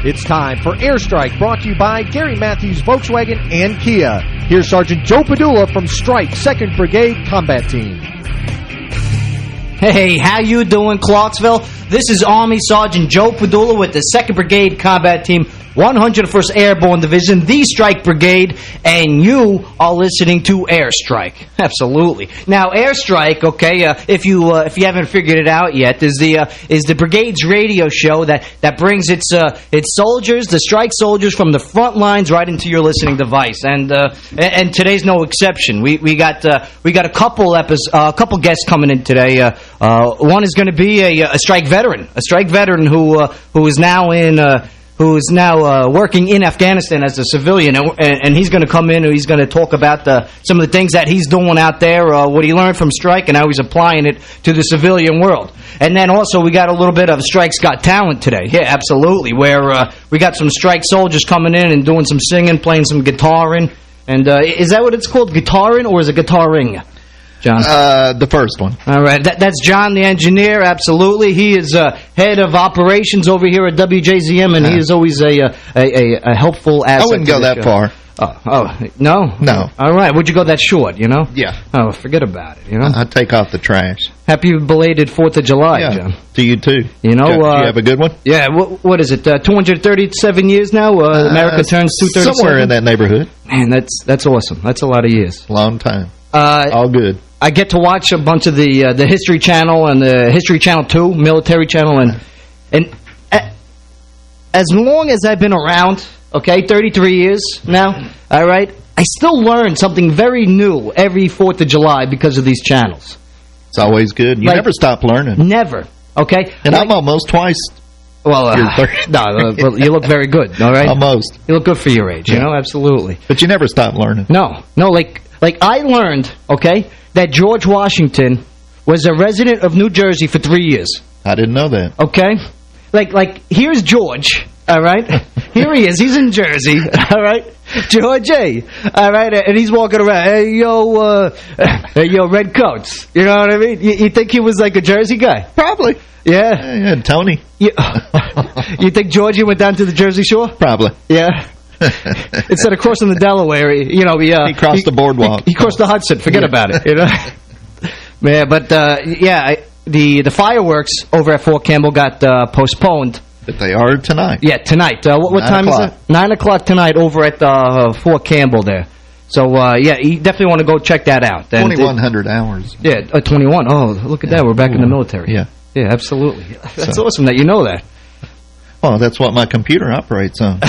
It's time for Airstrike, brought to you by Gary Matthews Volkswagen and Kia. Here's Sergeant Joe Padula from Strike 2nd Brigade Combat Team. Hey, how you doing, Clarksville? This is Army Sergeant Joe Padula with the 2nd Brigade Combat Team, 101st Airborne Division, the Strike Brigade, and you are listening to Airstrike. Absolutely. Now, Airstrike, okay, if you haven't figured it out yet, is the Brigade's radio show that brings its soldiers, the Strike soldiers, from the front lines right into your listening device. And today's no exception. We got a couple guests coming in today. One is going to be a Strike veteran who is now working in Afghanistan as a civilian, and he's going to come in and he's going to talk about some of the things that he's doing out there, what he learned from Strike, and how he's applying it to the civilian world. And then also we got a little bit of Strike's Got Talent today. Yeah, absolutely, where we got some Strike soldiers coming in and doing some singing, playing some guitaring. And is that what it's called, guitaring, or is it guitaring? John? The first one. All right. That's John, the engineer, absolutely. He is head of operations over here at WJZM, and he is always a helpful asset. I wouldn't go that far. Oh, no? No. All right. Would you go that short, you know? Yeah. Oh, forget about it, you know? I'd take off the trash. Happy belated 4th of July, John. To you, too. You know? Do you have a good one? Yeah. What is it, 237 years now? America turns 237? Somewhere in that neighborhood. Man, that's awesome. That's a lot of years. Long time. All good. I get to watch a bunch of the History Channel and the History Channel 2, Military Channel, and as long as I've been around, okay, 33 years now, all right, I still learn something very new every 4th of July because of these channels. It's always good. You never stop learning. Never, okay? And I'm almost twice. Well, no, you look very good, all right? Almost. You look good for your age, you know, absolutely. But you never stop learning. No, like I learned, okay, that George Washington was a resident of New Jersey for 3 years. I didn't know that. Okay? Like here's George, all right? Here he is. He's in Jersey, all right? George A., all right? And he's walking around. Hey, yo, red coats. You know what I mean? You think he was like a Jersey guy? Probably. Yeah? Yeah, Tony. You think Georgie went down to the Jersey Shore? Probably. Yeah? Instead of crossing the Delaware, you know, he crossed the boardwalk. He crossed the Hudson. Forget about it. You know, yeah, but the fireworks over at Fort Campbell got postponed. But they are tonight. Yeah, tonight. What time is it? 9 o'clock tonight over at Fort Campbell there. So yeah, you definitely want to go check that out. 2,100 hours. Yeah, 21. Oh, look at that. We're back in the military. Yeah, yeah, absolutely. That's awesome that you know that. Well, that's what my computer operates on.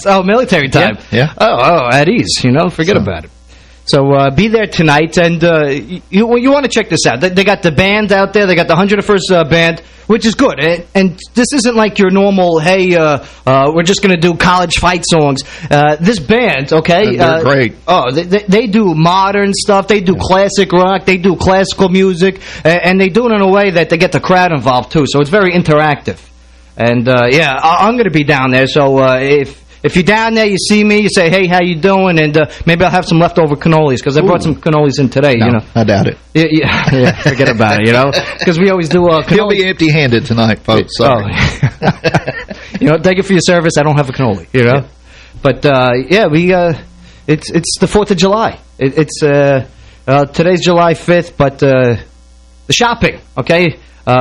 Oh, military time. Yeah. Oh, at ease, you know, forget about it. So be there tonight, and you want to check this out. They got the band out there. They got the 101st band, which is good. And this isn't like your normal, hey, we're just going to do college fight songs. This band, okay? They're great. Oh, they do modern stuff. They do classic rock. They do classical music. And they do it in a way that they get the crowd involved, too. So it's very interactive. And, yeah, I'm going to be down there, so if you're down there, you see me, you say, hey, how you doing? And maybe I'll have some leftover cannolis, because I brought some cannolis in today, you know. I doubt it. Yeah, forget about it, you know, because we always do cannoli. You'll be empty-handed tonight, folks. Sorry. You know, thank you for your service. I don't have a cannoli, you know. Yeah. But, yeah, it's the 4th of July. Today's July 5th, but the shopping, okay?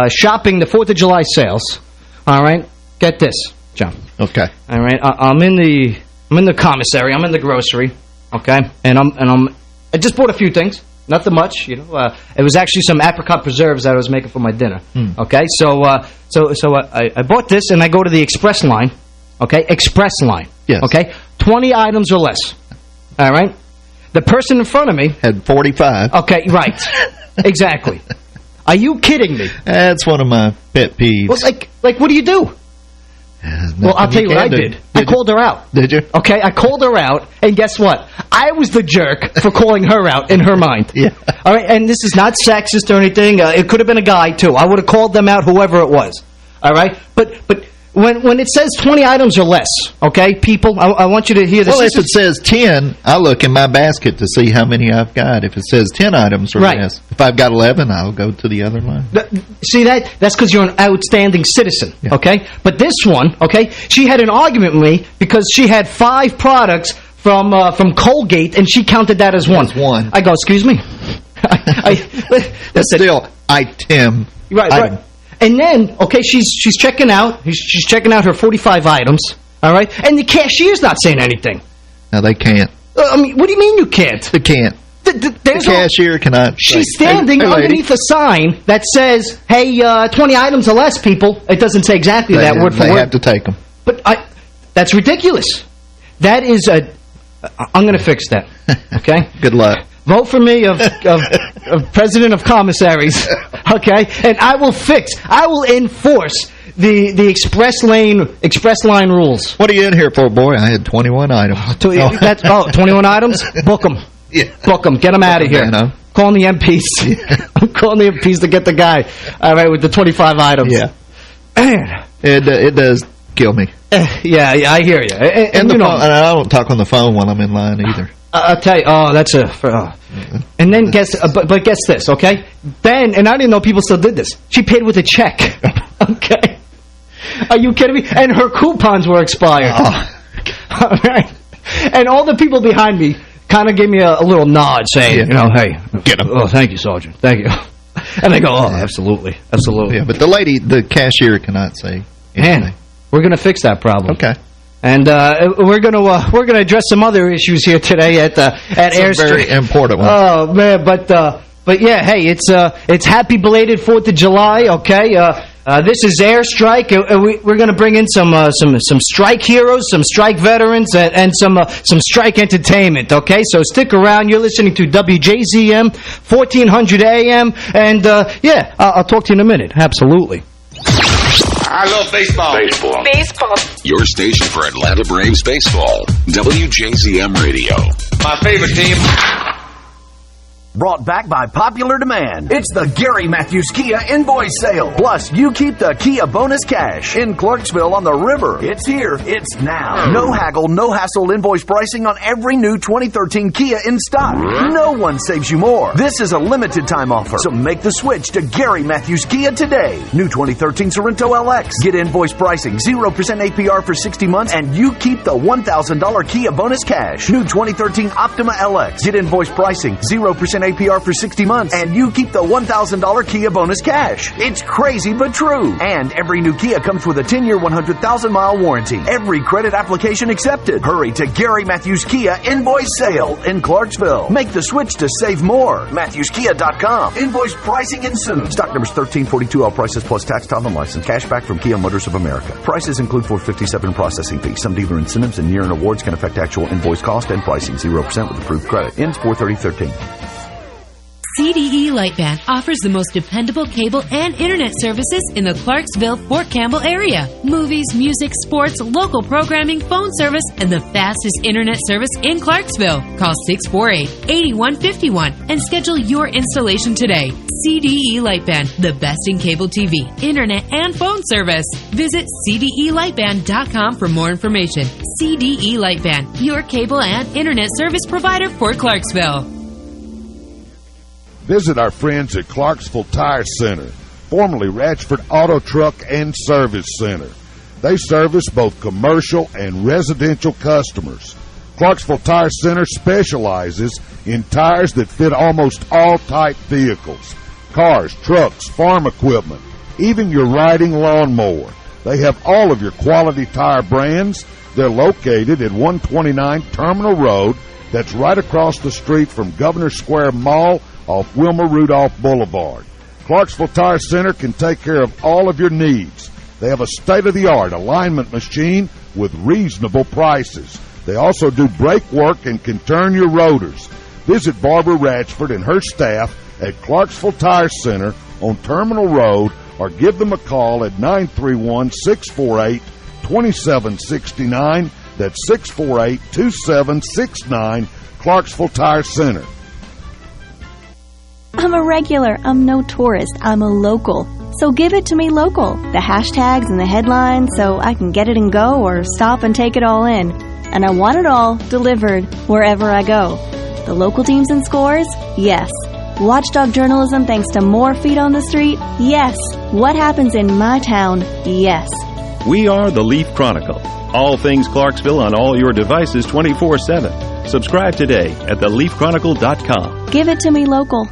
Shopping, the 4th of July sales. All right, get this, John. Okay. All right, I'm in the commissary. I'm in the grocery. Okay, and I just bought a few things, nothing much. You know, it was actually some apricot preserves that I was making for my dinner. Okay, so I bought this, and I go to the express line. Okay, express line. Yes. Okay, 20 items or less. All right, the person in front of me had 45. Okay, right, exactly. Are you kidding me? That's one of my pet peeves. Well, like, what do you do? Well, I'll tell you what I did. I called her out. Did you? Okay, I called her out, and guess what? I was the jerk for calling her out in her mind. Yeah. All right, and this is not sexist or anything. It could have been a guy, too. I would have called them out, whoever it was. All right? But When it says 20 items or less, okay, people, I want you to hear this. Well, if it says 10, I look in my basket to see how many I've got. If it says 10 items or less, if I've got 11, I'll go to the other line. See that? That's because you're an outstanding citizen, okay? But this one, okay, she had an argument with me because she had 5 products from Colgate, and she counted that as one. I go, excuse me? That's still item. Right. And then, okay, she's checking out. She's checking out her 45 items, all right? And the cashier's not saying anything. No, they can't. I mean, what do you mean you can't? They can't. The cashier cannot. She's standing underneath a sign that says, hey, 20 items or less, people. It doesn't say exactly that word for word. They have to take them. But that's ridiculous. That is I'm going to fix that, okay? Good luck. Vote for me of president of commissaries, okay? And I will enforce the express line rules. What are you in here for, boy? I had 21 items. 21 items? Book them. Yeah. Book them. Get them out of here. Man, calling the MPs. Yeah. I'm calling the MPs to get the guy, all right, with the 25 items. Yeah. Man. It does kill me. Yeah, I hear you. And I don't talk on the phone while I'm in line either. I'll tell you, that's and then but guess this, okay? Then, and I didn't know people still did this. She paid with a check, okay? Are you kidding me? And her coupons were expired. Oh. All right. And all the people behind me kind of gave me a little nod saying, hey, get them. Oh, thank you, Sergeant. Thank you. And they go, absolutely. Yeah, but the cashier cannot say anything. Man, we're going to fix that problem. Okay. And we're gonna address some other issues here today at Airstream. Very important one. Oh man, but yeah, hey, it's happy belated 4th of July. Okay, this is Airstrike. We're gonna bring in some strike heroes, some strike veterans, and some strike entertainment. Okay, so stick around. You're listening to WJZM 1400 AM, and yeah, I'll talk to you in a minute. Absolutely. I love baseball. Baseball. Your station for Atlanta Braves baseball. WJZM Radio. My favorite team. Brought back by popular demand. It's the Gary Matthews Kia Invoice Sale. Plus, you keep the Kia bonus cash in Clarksville on the river. It's here. It's now. No haggle, no hassle invoice pricing on every new 2013 Kia in stock. No one saves you more. This is a limited time offer, so make the switch to Gary Matthews Kia today. New 2013 Sorrento LX. Get invoice pricing, 0% APR for 60 months, and you keep the $1,000 Kia bonus cash. New 2013 Optima LX. Get invoice pricing, 0% APR for 60 months, and you keep the $1,000 Kia bonus cash. It's crazy but true. And every new Kia comes with a 10-year, 100,000-mile warranty. Every credit application accepted. Hurry to Gary Matthews Kia Invoice Sale in Clarksville. Make the switch to save more. MatthewsKia.com. Invoice pricing ensues. Stock numbers 1342, all prices plus tax, title, and license. Cash back from Kia Motors of America. Prices include $457 processing fee. Some dealer incentives and year-end awards can affect actual invoice cost and pricing. 0% with approved credit. Ends 4/30/13. CDE Lightband offers the most dependable cable and internet services in the Clarksville, Fort Campbell area. Movies, music, sports, local programming, phone service, and the fastest internet service in Clarksville. Call 648-8151 and schedule your installation today. CDE Lightband, the best in cable TV, internet, and phone service. Visit CDElightband.com for more information. CDE Lightband, your cable and internet service provider for Clarksville. Visit our friends at Clarksville Tire Center, formerly Ratchford Auto Truck and Service Center. They service both commercial and residential customers. Clarksville Tire Center specializes in tires that fit almost all type vehicles, cars, trucks, farm equipment, even your riding lawnmower. They have all of your quality tire brands. They're located at 129 Terminal Road. That's right across the street from Governor Square Mall off Wilma Rudolph Boulevard. Clarksville Tire Center can take care of all of your needs. They have a state-of-the-art alignment machine with reasonable prices. They also do brake work and can turn your rotors. Visit Barbara Ratchford and her staff at Clarksville Tire Center on Terminal Road or give them a call at 931-648-2769. That's 648-2769, Clarksville Tire Center. I'm a regular. I'm no tourist. I'm a local. So give it to me local. The hashtags and the headlines so I can get it and go or stop and take it all in. And I want it all delivered wherever I go. The local teams and scores? Yes. Watchdog journalism thanks to more feet on the street? Yes. What happens in my town? Yes. We are the Leaf Chronicle. All things Clarksville on all your devices 24/7. Subscribe today at theleafchronicle.com. Give it to me local.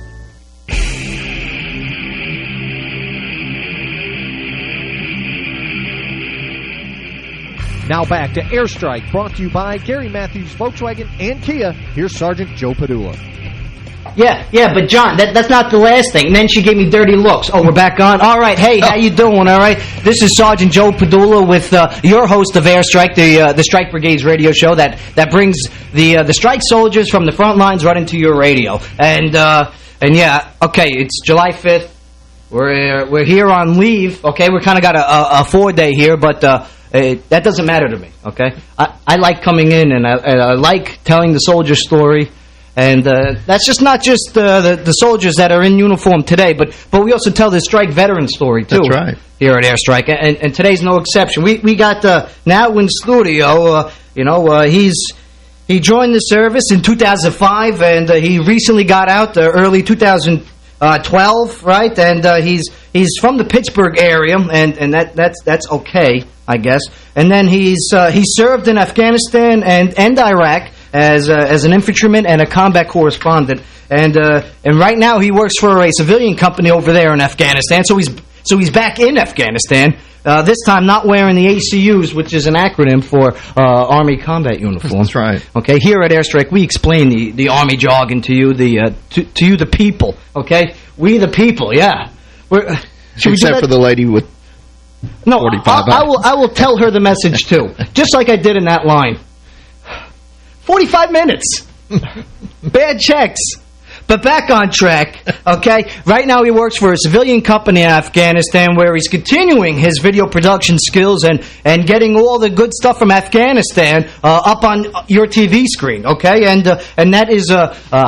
Now back to Airstrike, brought to you by Gary Matthews Volkswagen and Kia. Here's Sergeant Joe Padula. Yeah, but John, that's not the last thing. And then she gave me dirty looks. Oh, we're back on? All right, hey, how you doing, all right? This is Sergeant Joe Padula with your host of Airstrike, the Strike Brigade's radio show that brings the strike soldiers from the front lines right into your radio. And yeah, okay, it's July 5th. We're here on leave, okay? We kind of got a 4-day here, but that doesn't matter to me, okay? I like coming in, and I like telling the soldier story. And that's just not just the soldiers that are in uniform today, but we also tell the Strike Veteran story, too. That's right. Here at Airstrike, and today's no exception. We got now in studio, he joined the service in 2005, and he recently got out early 2012, right? And he's from the Pittsburgh area, and that's okay, I guess. And then he served in Afghanistan and Iraq as an infantryman and a combat correspondent, and right now he works for a civilian company over there in Afghanistan. So he's back in Afghanistan. This time not wearing the ACUs, which is an acronym for Army Combat Uniform. That's right. Okay, here at Airstrike we explain the Army jargon to you, to you the people. Okay, we the people. Yeah. Except for the lady with 45 I will tell her the message too, just like I did in that line. 45 minutes. Bad checks. But back on track, okay? Right now he works for a civilian company in Afghanistan where he's continuing his video production skills and getting all the good stuff from Afghanistan up on your TV screen, okay? And that is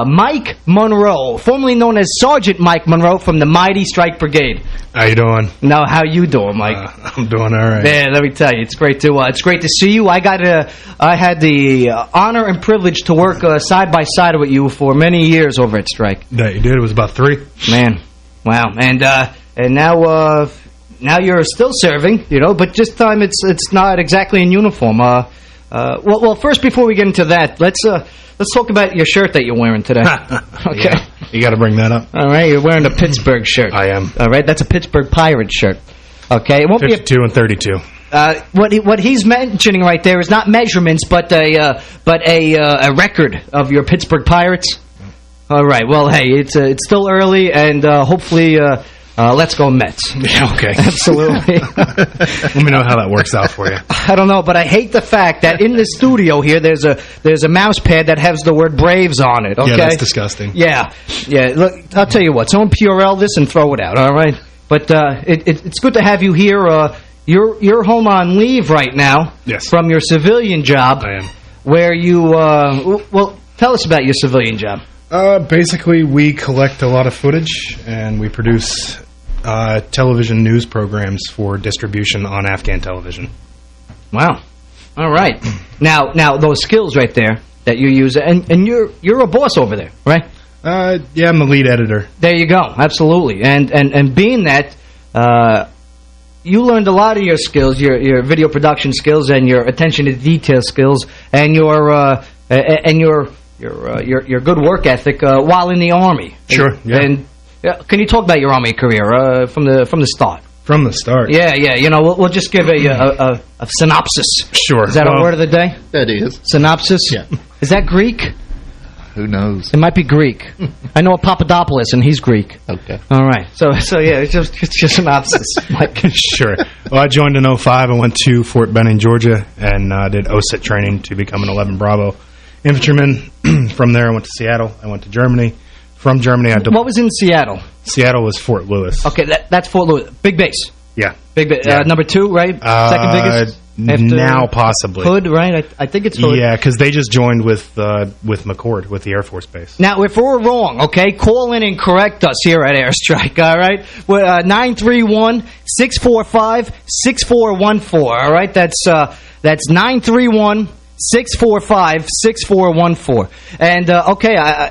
Mike Monroe, formerly known as Sergeant Mike Monroe from the mighty Strike Brigade. How you doing? Now, how you doing, Mike? I'm doing all right. Man, let me tell you, it's great to see you. I had the honor and privilege to work side by side with you for many years over at Strike. Yeah, you did. It was about 3. Man, wow. And now you're still serving, but this time it's not exactly in uniform. Well, first before we get into that, let's talk about your shirt that you're wearing today. Okay. Yeah, you got to bring that up. All right, you're wearing a Pittsburgh shirt. I am. All right, that's a Pittsburgh Pirates shirt. Okay, it won't 52 and 32. What he's mentioning right there is not measurements, but a record of your Pittsburgh Pirates. All right. Well, hey, it's still early, and hopefully, let's go Mets. Yeah, okay. Absolutely. Let me know how that works out for you. I don't know, but I hate the fact that in the studio here, there's a mouse pad that has the word Braves on it. Okay, yeah, that's disgusting. Yeah. Look, I'll tell you what. Someone PRL this and throw it out. All right. But it's good to have you here. You're home on leave right now. Yes. From your civilian job. I am. Where you well, tell us about your civilian job. Basically, we collect a lot of footage, and we produce television news programs for distribution on Afghan television. Wow. All right. Now those skills right there that you use, and you're a boss over there, right? Yeah, I'm the lead editor. There you go. Absolutely. And being that, you learned a lot of your skills, your video production skills, and your attention to detail skills, and your good work ethic while in the Army. Sure. Yeah. And can you talk about your Army career from the start? From the start. Yeah. We'll just give a synopsis. Sure. Is that a word of the day? That is. Synopsis. Yeah. Is that Greek? Who knows? It might be Greek. I know a Papadopoulos, and he's Greek. Okay. All right. So yeah, it's just synopsis. Mike. Sure. Well, I joined in 05. I went to Fort Benning, Georgia, and did OSIT training to become an 11 Bravo infantryman. From there, I went to Seattle. I went to Germany. From Germany, What was in Seattle? Seattle was Fort Lewis. Okay, that's Fort Lewis. Big base. Yeah. Big base. Yeah. Number 2, right? Second biggest? Now, possibly. Hood, right? I think it's Hood. Yeah, because they just joined with McCord, with the Air Force Base. Now, if we're wrong, okay, call in and correct us here at Airstrike, all right? 931-645-6414, all right? That's 931-645-6414. And, okay,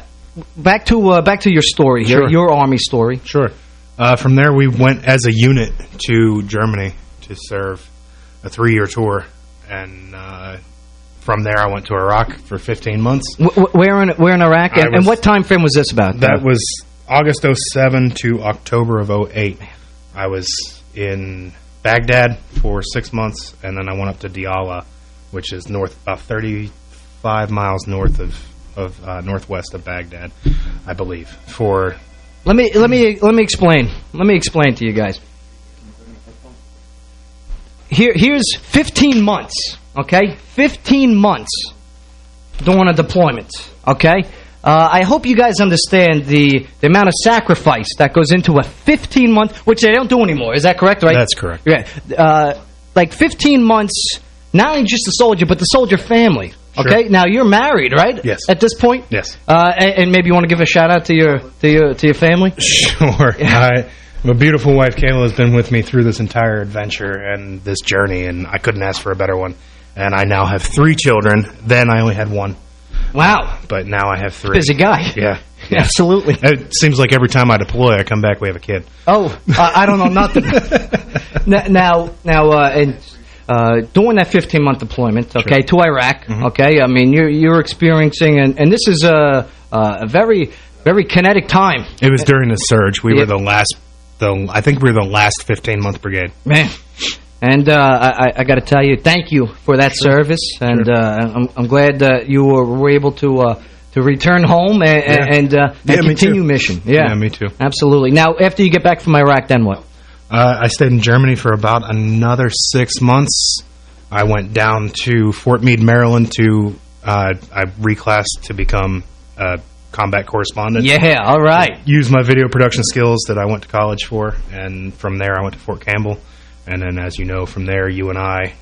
back to your story here, Sure. your Army story. Sure. From there, we went as a unit to Germany to serve a 3-year tour, and from there I went to Iraq for 15 months. Where in Iraq? And what time frame was this about? That was August 07 to October of 08. I was in Baghdad for 6 months, and then I went up to Diyala, which is about 35 miles north of northwest of Baghdad, I believe. Let me explain. Let me explain to you guys. Here's 15 months, okay? 15 months doing a deployment, okay? I hope you guys understand the amount of sacrifice that goes into a 15-month, which they don't do anymore. Is that correct, right? That's correct. Yeah. Like 15 months, not only just the soldier, but the soldier family. Okay, Sure. Now you're married, right? Yes. At this point? Yes. And maybe you want to give a shout out to your family? Sure. Yeah. My beautiful wife, Kayla, has been with me through this entire adventure and this journey, and I couldn't ask for a better one. And I now have 3 children. Then I only had 1. Wow. But now I have 3. Busy guy. Yeah. Absolutely. It seems like every time I deploy, I come back, we have a kid. Oh, I don't know nothing. Now, during that 15-month deployment, okay, Sure. to Iraq, okay, I mean, you're experiencing, and this is a very, very kinetic time. It was during the surge. We were I think we were the last 15-month brigade. Man. And I got to tell you, thank you for that service, and I'm glad that you were able to return home and continue mission. Yeah, me too. Absolutely. Now, after you get back from Iraq, then what? I stayed in Germany for about another 6 months. I went down to Fort Meade, Maryland I reclassed to become a combat correspondent. Yeah, all right. Used my video production skills that I went to college for, and from there I went to Fort Campbell. And then, as you know, from there, you and I,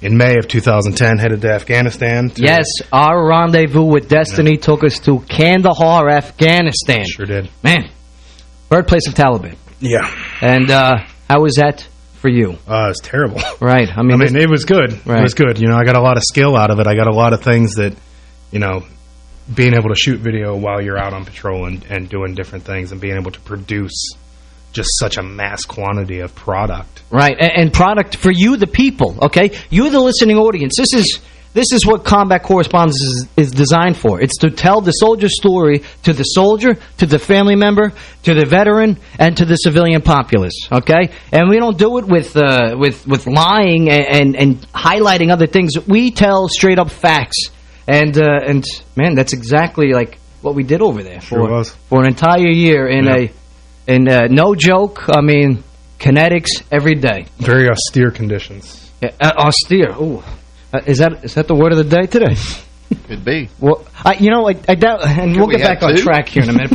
in May of 2010, headed to Afghanistan. Yes, our rendezvous with destiny took us to Kandahar, Afghanistan. Sure did. Man, birthplace of Taliban. Yeah. And how was that for you? It was terrible. Right. I mean, it was good. Right. It was good. You know, I got a lot of skill out of it. I got a lot of things that, you know, being able to shoot video while you're out on patrol and doing different things and being able to produce just such a mass quantity of product. Right, and product for you, the people, okay? You, the listening audience. This is what combat correspondence is designed for. It's to tell the soldier story to the soldier, to the family member, to the veteran, and to the civilian populace, okay? And we don't do it with lying and highlighting other things. We tell straight-up facts. And man, that's exactly like what we did over there for an entire year in no joke. I mean, kinetics every day. Very austere conditions. Yeah, austere. Ooh, is that the word of the day today? Could be. Well, I doubt, and we'll get back on track here in a minute.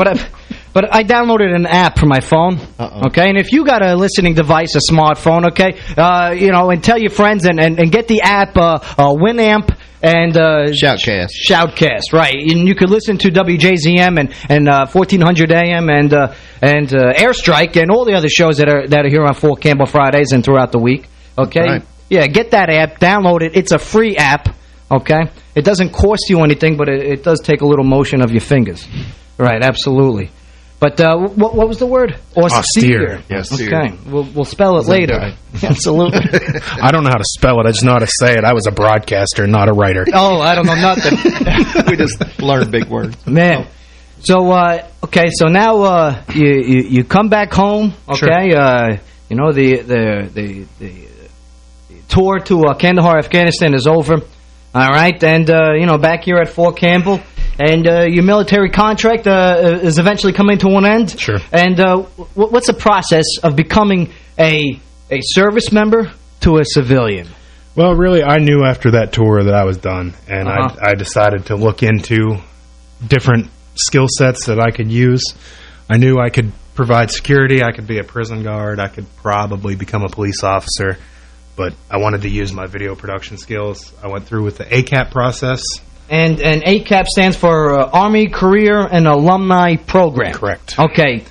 But I downloaded an app for my phone. Okay, and if you got a listening device, a smartphone, okay, and tell your friends and get the app Winamp. And Shoutcast, right? And you could listen to WJZM and 1400 AM and Airstrike and all the other shows that are here on Fort Campbell Fridays and throughout the week. Okay, right. Yeah, get that app, download it. It's a free app. Okay, it doesn't cost you anything, but it does take a little motion of your fingers. Right, absolutely. But what was the word? Austere. Yes. Okay, we'll spell it later. Right? Absolutely. I don't know how to spell it. I just know how to say it. I was a broadcaster, not a writer. Oh, I don't know nothing. We just learned big words. Man. So, okay, so now you come back home, okay? Sure. The tour to Kandahar, Afghanistan is over, all right? And, back here at Fort Campbell. And your military contract is eventually coming to an end. Sure. And what's the process of becoming a service member to a civilian? Well, really, I knew after that tour that I was done. And I decided to look into different skill sets that I could use. I knew I could provide security. I could be a prison guard. I could probably become a police officer. but I wanted to use my video production skills. I went through with the ACAP process. And ACAP stands for Army Career and Alumni Program. Correct. Okay.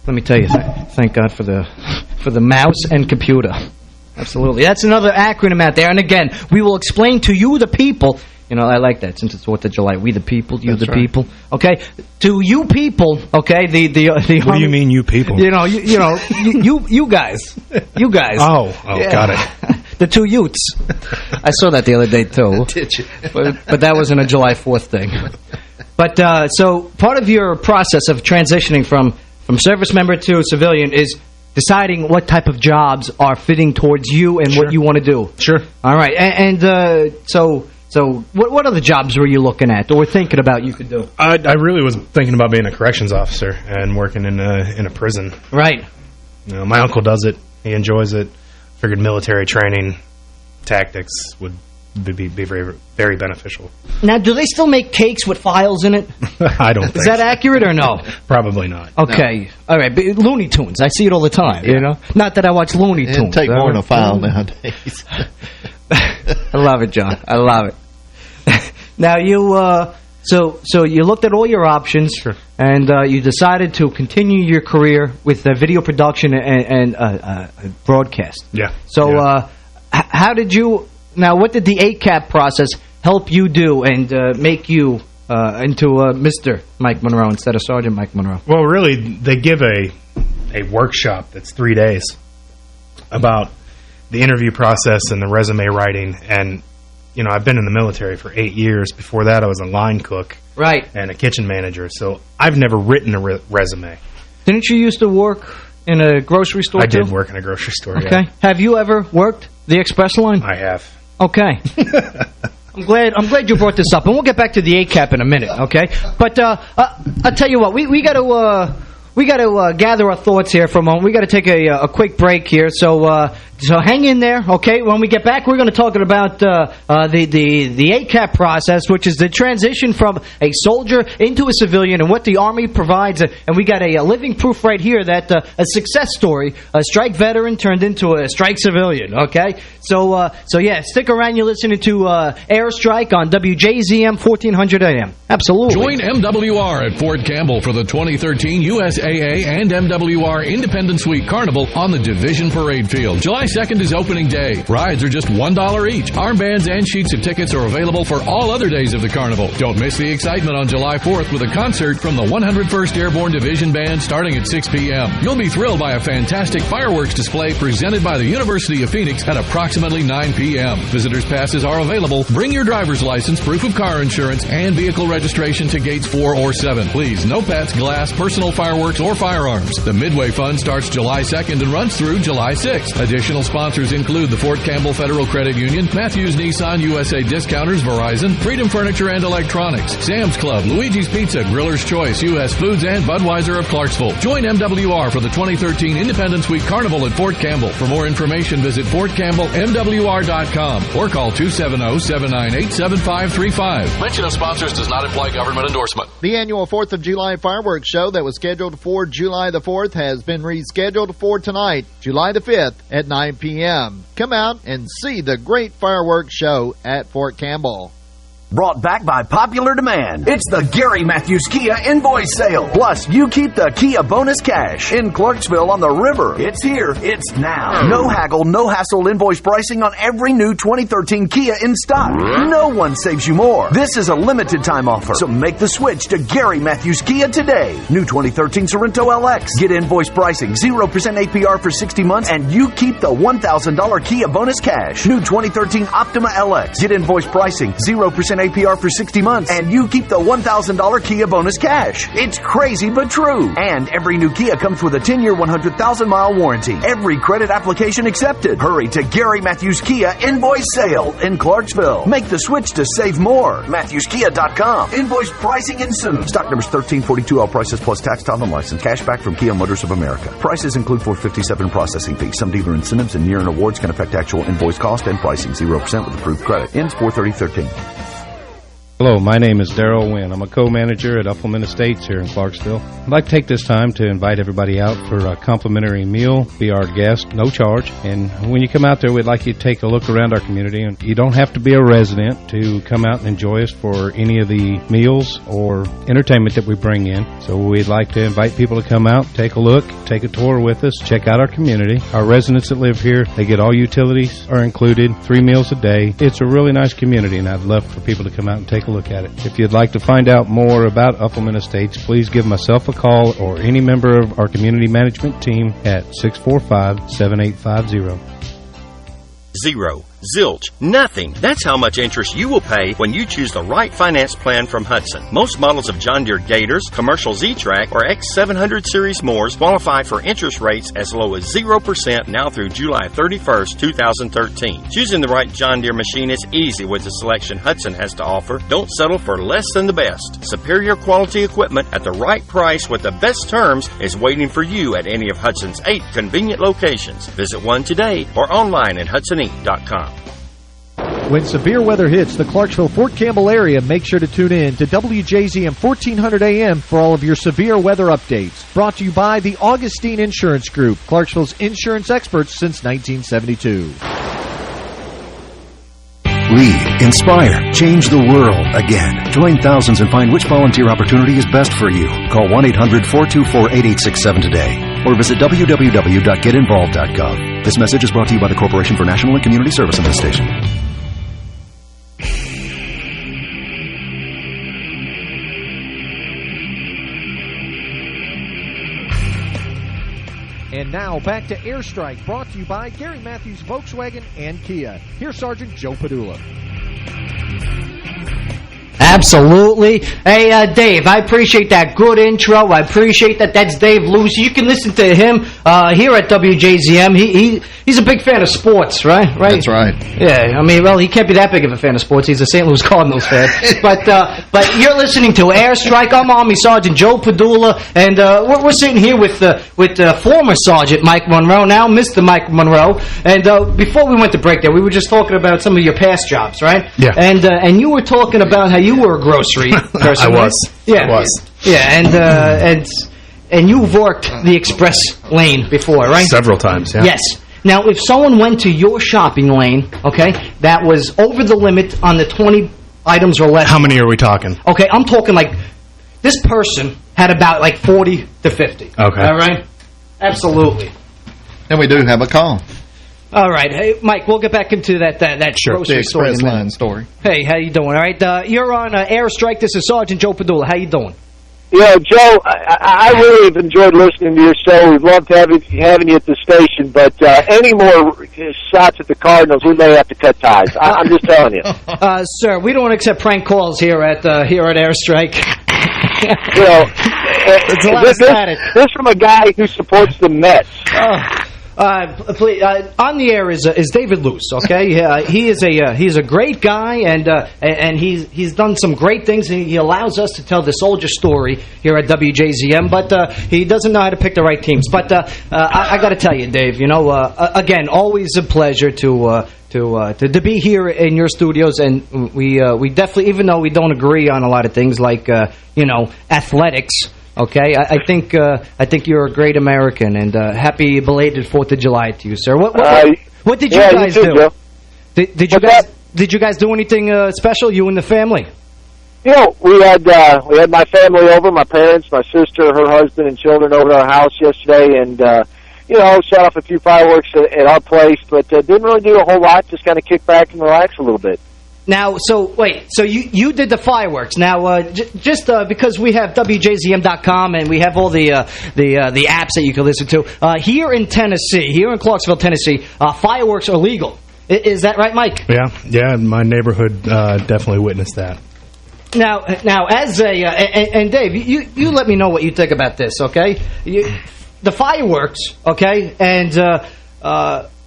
Let me tell you, thank God for the mouse and computer. Absolutely. That's another acronym out there. And again, we will explain to you, the people. You know, I like that since it's 4th of July. We the people, you the people. Okay? To you people, okay, the what do you mean, you people? You know, you guys. You guys. Oh, yeah. Got it. The 2 Utes. I saw that the other day, too. Did you? But that wasn't a July 4th thing. But, so, part of your process of transitioning from service member to civilian is deciding what type of jobs are fitting towards you and what you want to do. Sure. All right. And so what other jobs were you looking at or thinking about you could do? I really was thinking about being a corrections officer and working in a prison. Right. You know, my uncle does it. He enjoys it. Figured military training tactics would be very, very beneficial. Now, do they still make cakes with files in it? I don't think Is that accurate or no? Probably not. Okay. No. All right. But Looney Tunes. I see it all the time, you know? Not that I watch Looney Tunes. It'd take more than a file nowadays. I love it, John. I love it. Now, you... So you looked at all your options, sure. And you decided to continue your career with video production and broadcast. Yeah. So how did you... Now, what did the ACAP process help you do and make you into Mr. Mike Monroe instead of Sergeant Mike Monroe? Well, really, they give a workshop that's 3 days about the interview process and the resume writing. And, you know, I've been in the military for 8 years. Before that, I was a line cook. Right. And a kitchen manager. So I've never written a resume. Didn't you used to work in a grocery store, I did work in a grocery store, Okay. Yeah. Have you ever worked the express line? I have. Okay. I'm glad you brought this up, and we'll get back to the ACAP in a minute, okay? But I'll tell you what, we got to gather our thoughts here for a moment. We got to take a quick break here, so hang in there, okay? When we get back, we're going to talk about the ACAP process, which is the transition from a soldier into a civilian and what the Army provides. And we got a living proof right here that a success story, a strike veteran turned into a strike civilian, okay? So yeah, stick around. You're listening to Airstrike on WJZM 1400 AM. Absolutely. Join MWR at Fort Campbell for the 2013 USAA and MWR Independence Week Carnival on the Division Parade Field. July 2nd is opening day. Rides are just $1 each. Armbands and sheets of tickets are available for all other days of the carnival. Don't miss the excitement on July 4th with a concert from the 101st Airborne Division Band starting at 6 p.m. You'll be thrilled by a fantastic fireworks display presented by the University of Phoenix at approximately 9 p.m. Visitors passes are available. Bring your driver's license, proof of car insurance, and vehicle registration to gates 4 or 7. Please, no pets, glass, personal fireworks, or firearms. The Midway Fund starts July 2nd and runs through July 6th. Additional sponsors include the Fort Campbell Federal Credit Union, Matthews Nissan USA Discounters, Verizon, Freedom Furniture and Electronics, Sam's Club, Luigi's Pizza, Griller's Choice, U.S. Foods, and Budweiser of Clarksville. Join MWR for the 2013 Independence Week Carnival at Fort Campbell. For more information, visit FortCampbellMWR.com or call 270-798-7535. Mention of sponsors does not imply government endorsement. The annual 4th of July fireworks show that was scheduled for July the 4th has been rescheduled for tonight, July the 5th at 9 p.m. Come out and see the great fireworks show at Fort Campbell. Brought back by popular demand. It's the Gary Matthews Kia Invoice Sale. Plus, you keep the Kia bonus cash in Clarksville on the river. It's here. It's now. No haggle, no hassle invoice pricing on every new 2013 Kia in stock. No one saves you more. This is a limited time offer, so make the switch to Gary Matthews Kia today. New 2013 Sorrento LX. Get invoice pricing, 0% APR for 60 months, and you keep the $1,000 Kia bonus cash. New 2013 Optima LX. Get invoice pricing, 0% APR for 60 months, and you keep the $1,000 Kia bonus cash. It's crazy but true. And every new Kia comes with a 10-year, 100,000-mile warranty. Every credit application accepted. Hurry to Gary Matthews Kia Invoice Sale in Clarksville. Make the switch to save more. MatthewsKia.com. Invoice pricing ensues. Stock numbers 1342, all prices plus tax, title, and license. Cash back from Kia Motors of America. Prices include $457 processing fees. Some dealer incentives and year-end awards can affect actual invoice cost and pricing. 0% with approved credit. Ends 4/30/13. Hello, my name is Darrell Wynn. I'm a co-manager at Uffelman Estates here in Clarksville. I'd like to take this time to invite everybody out for a complimentary meal. Be our guest, no charge. And when you come out there, we'd like you to take a look around our community. And you don't have to be a resident to come out and enjoy us for any of the meals or entertainment that we bring in. So we'd like to invite people to come out, take a look, take a tour with us, check out our community. Our residents that live here, they get all utilities are included, 3 meals a day. It's a really nice community, and I'd love for people to come out and take a look at it. If you'd like to find out more about Uffelman Estates, please give myself a call or any member of our community management team at 645-7850. Zero. Zilch. Nothing. That's how much interest you will pay when you choose the right finance plan from Hudson. Most models of John Deere Gators, commercial Z-Track, or X700 Series Moors qualify for interest rates as low as 0% now through July 31st, 2013. Choosing the right John Deere machine is easy with the selection Hudson has to offer. Don't settle for less than the best. Superior quality equipment at the right price with the best terms is waiting for you at any of Hudson's 8 convenient locations. Visit one today or online at HudsonInc.com. When severe weather hits the Clarksville-Fort Campbell area, make sure to tune in to WJZM 1400 AM for all of your severe weather updates. Brought to you by the Augustine Insurance Group, Clarksville's insurance experts since 1972. Lead, inspire, change the world again. Join thousands and find which volunteer opportunity is best for you. Call 1-800-424-8867 today or visit www.getinvolved.gov. This message is brought to you by the Corporation for National and Community Service and this station. And now back to Airstrike, brought to you by Gary Matthews Volkswagen and Kia. Here's Sergeant Joe Padula. Absolutely. Hey, Dave, I appreciate that good intro. I appreciate that. That's Dave Loos. You can listen to him here at WJZM. He's a big fan of sports, right? That's right. Yeah, I mean, well, he can't be that big of a fan of sports. He's a St. Louis Cardinals fan. But you're listening to Airstrike. I'm Army Sergeant Joe Padula, and we're sitting here with former Sergeant Mike Monroe, now Mr. Mike Monroe. And before we went to break there, we were just talking about some of your past jobs, right? Yeah. And you were talking about how you were a grocery person. I was. Yeah. I was. Yeah, and you've worked the express lane before, right? Several times, yeah. Yes. Now, if someone went to your shopping lane, okay, that was over the limit on the 20 items or less. How many are we talking? Okay, I'm talking like this person had about like 40 to 50. Okay. All right? Absolutely. And we do have a call. All right. Hey, Mike, we'll get back into that grocery story. The express line story. Hey, how you doing? All right. You're on Airstrike. This is Sergeant Joe Padula. How you doing? Yeah, Joe, I really have enjoyed listening to your show. We've loved having you at the station, but any more shots at the Cardinals, we may have to cut ties. I'm just telling you. Sir, we don't accept prank calls here at Airstrike. You know, it's a lot of static. This from a guy who supports the Mets. Please, on the air is David Loos. Okay, he's a great guy, and he's done some great things. And he allows us to tell the soldier story here at WJZM, but he doesn't know how to pick the right teams. But I got to tell you, Dave, you know, again, always a pleasure to be here in your studios, and we definitely, even though we don't agree on a lot of things like athletics. Okay, I think you're a great American, and happy belated 4th of July to you, sir. What did you guys do? Did you guys do anything special? You and the family? You know, we had my family over, my parents, my sister, her husband, and children over at our house yesterday, and shot off a few fireworks at our place, but didn't really do a whole lot. Just kind of kick back and relax a little bit. Now, so you did the fireworks. Now, just because we have WJZM.com and we have all the apps that you can listen to, here in Tennessee, here in Clarksville, Tennessee, fireworks are legal. Is that right, Mike? Yeah, my neighborhood definitely witnessed that. Now, as and Dave, you let me know what you think about this, okay? The fireworks, okay, and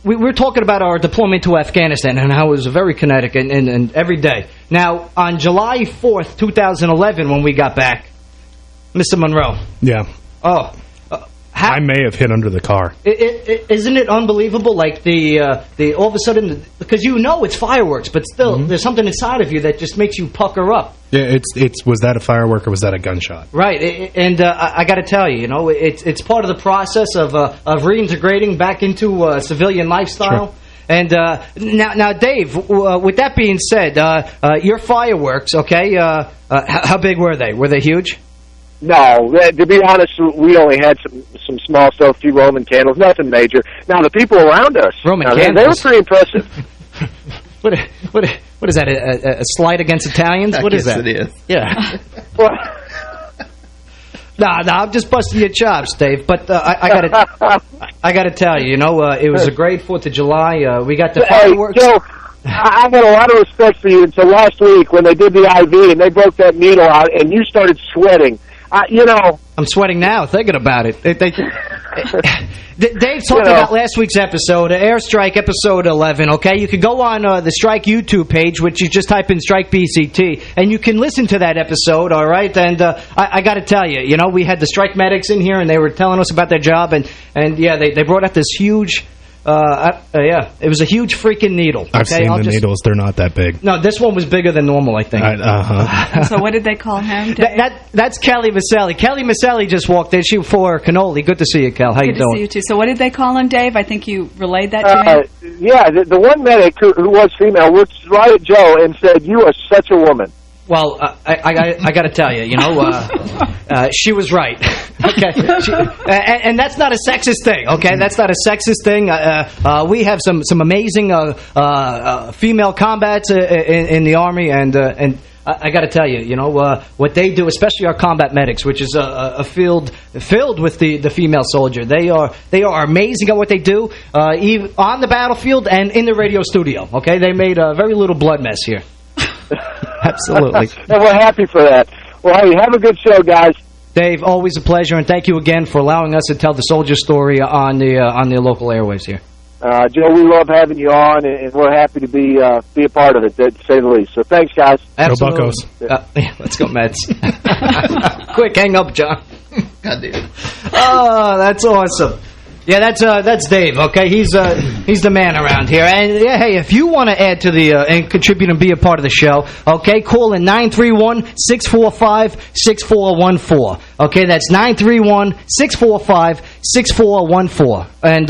we're talking about our deployment to Afghanistan and how it was very kinetic and every day. Now, on July 4th, 2011, when we got back, Mr. Monroe. Yeah. Oh, I may have hit under the car. Isn't it unbelievable? Like the all of a sudden, because you know it's fireworks, but still there's something inside of you that just makes you pucker up. Yeah, was that a firework or was that a gunshot? Right, and I got to tell you, it's part of the process of reintegrating back into civilian lifestyle. Sure. And now, Dave, with that being said, your fireworks, okay? How big were they? Were they huge? No, to be honest, we only had some small stuff, a few Roman candles, nothing major. Now, the people around us, candles. They were pretty impressive. What is that, a slight against Italians? What is that? It is. Yeah. No, I'm just busting your chops, Dave. But I gotta tell you, it was a great 4th of July. We got the fireworks. Joe, I had a lot of respect for you until last week when they did the IV and they broke that needle out and you started sweating. I'm sweating now thinking about it. Dave talked about last week's episode, Airstrike episode 11, okay? You can go on the Strike YouTube page, which you just type in Strike BCT, and you can listen to that episode, all right? And I got to tell you, we had the Strike medics in here, and they were telling us about their job, and yeah, they brought out this huge... it was a huge freaking needle. Okay? I've seen the needles. They're not that big. No, this one was bigger than normal, I think. So what did they call him? That's Kelly Maselli. Kelly Maselli just walked in. She for cannoli. Good to see you, Kel. How you doing? Good to see you, too. So what did they call him, Dave? I think you relayed that to him. Yeah, the one medic who was female looked right at Joe and said, "You are such a woman." Well, I got to tell you, she was right. Okay, and that's not a sexist thing. Okay, that's not a sexist thing. We have some amazing female combats in the Army, and I got to tell you, what they do, especially our combat medics, which is a field filled with the female soldier. They are amazing at what they do, even on the battlefield and in the radio studio. Okay, they made very little blood mess here. Absolutely. And we're happy for that. Well, hey, have a good show, guys. Dave, always a pleasure, and thank you again for allowing us to tell the soldier story on the local airwaves here. Joe, we love having you on, and we're happy to be a part of it, to say the least. So thanks, guys. Absolutely. Go Buccos. Let's go, Mets. Quick, hang up, John. God damn it. Oh, that's awesome. Yeah, that's Dave. Okay, he's the man around here. And yeah, hey, if you want to add to the and contribute and be a part of the show, okay, call in 931-645-6414. Okay, that's 931-645-6414. And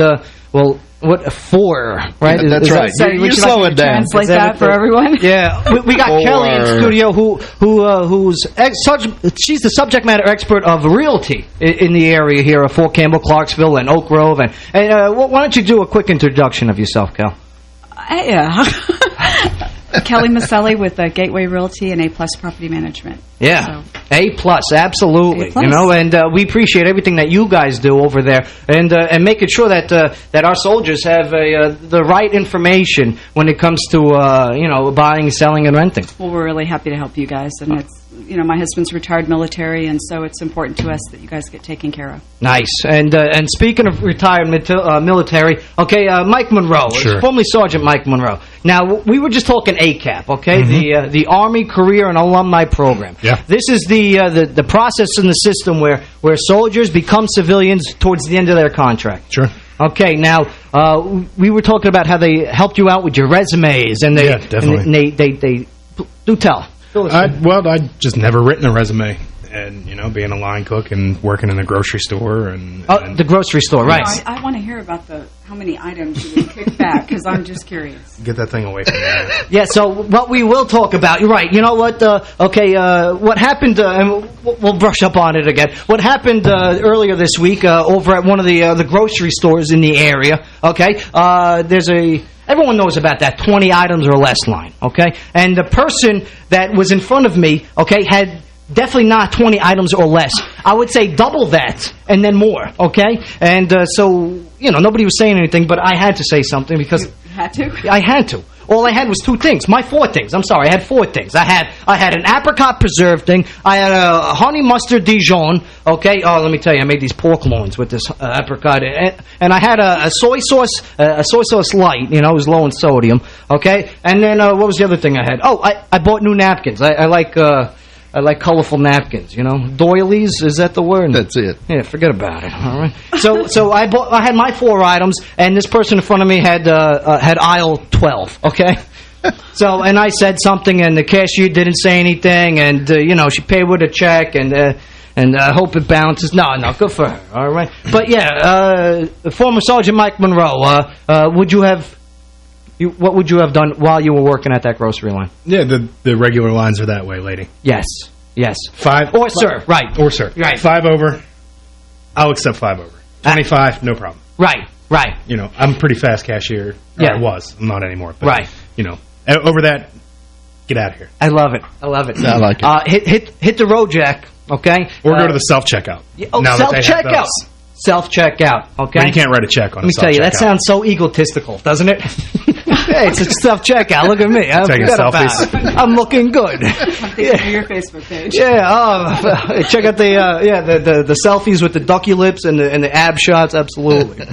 well. What for? Right? Yeah, that's right. You slow it down. Translate that for everyone. Yeah, we got Kelly in studio she's the subject matter expert of Realty in the area here of Fort Campbell, Clarksville, and Oak Grove. And why don't you do a quick introduction of yourself, Kel? Yeah. Kelly Maselli with Gateway Realty and A+ Property Management. Yeah, so. A+, absolutely. A+. And we appreciate everything that you guys do over there, and making sure that our soldiers have the right information when it comes to buying, selling, and renting. Well, we're really happy to help you guys, and it's my husband's retired military, and so it's important to us that you guys get taken care of. Nice. And speaking of retired military, okay, Mike Monroe, sure. Formerly Sergeant Mike Monroe. Now, we were just talking ACAP, okay, the Army Career and Alumni Program. Yeah. This is the process in the system where soldiers become civilians towards the end of their contract. Sure. Okay, now, we were talking about how they helped you out with your resumes, and yeah, definitely. They do tell. I'd just never written a resume. And, being a line cook and working in the grocery store. The grocery store, right. I want to hear about how many items you would kick back, because I'm just curious. Get that thing away from me. Yeah, so what we will talk about, you're right, you know what, what happened, and we'll brush up on it again. What happened earlier this week over at one of the grocery stores in the area, okay, everyone knows about that 20 items or less line, okay? And the person that was in front of me, okay, had definitely not 20 items or less. I would say double that and then more, okay? And so, nobody was saying anything, but I had to say something because... You had to? I had to. All I had was 2 things. My 4 things. I'm sorry, I had 4 things. I had an apricot preserve thing. I had a honey mustard Dijon, okay? Oh, let me tell you, I made these pork loins with this apricot. And I had a soy sauce light, it was low in sodium, okay? And then what was the other thing I had? Oh, I bought new napkins. I like... I like colorful napkins, you know. Doilies, is that the word? That's it. Yeah, forget about it. All right. So I had my 4 items, and this person in front of me had aisle 12. Okay. So and I said something, and the cashier didn't say anything, and you know, she paid with a check, and I hope it bounces. No, good for her. All right. But yeah, former Sergeant Mike Monroe, what would you have done while you were working at that grocery line? Yeah, the regular lines are that way, lady. Yes. 5 or sir, right? Or sir, right? 5 over, I'll accept 5 over. 25, no problem. Right. You know, I'm a pretty fast cashier. Yeah, I was. I'm not anymore. But, right. You know, over that, get out of here. I love it. I like it. Hit the road, Jack. Okay. Or go to the self checkout. Self checkout. Self checkout. Okay. But you can't write a check on. Let me tell you, that sounds so egotistical, doesn't it? Hey, it's a self-checkout. Look at me. Taking selfies. I'm looking good. I'm thinking of your Facebook page. Yeah. Check out the selfies with the ducky lips and the ab shots. Absolutely.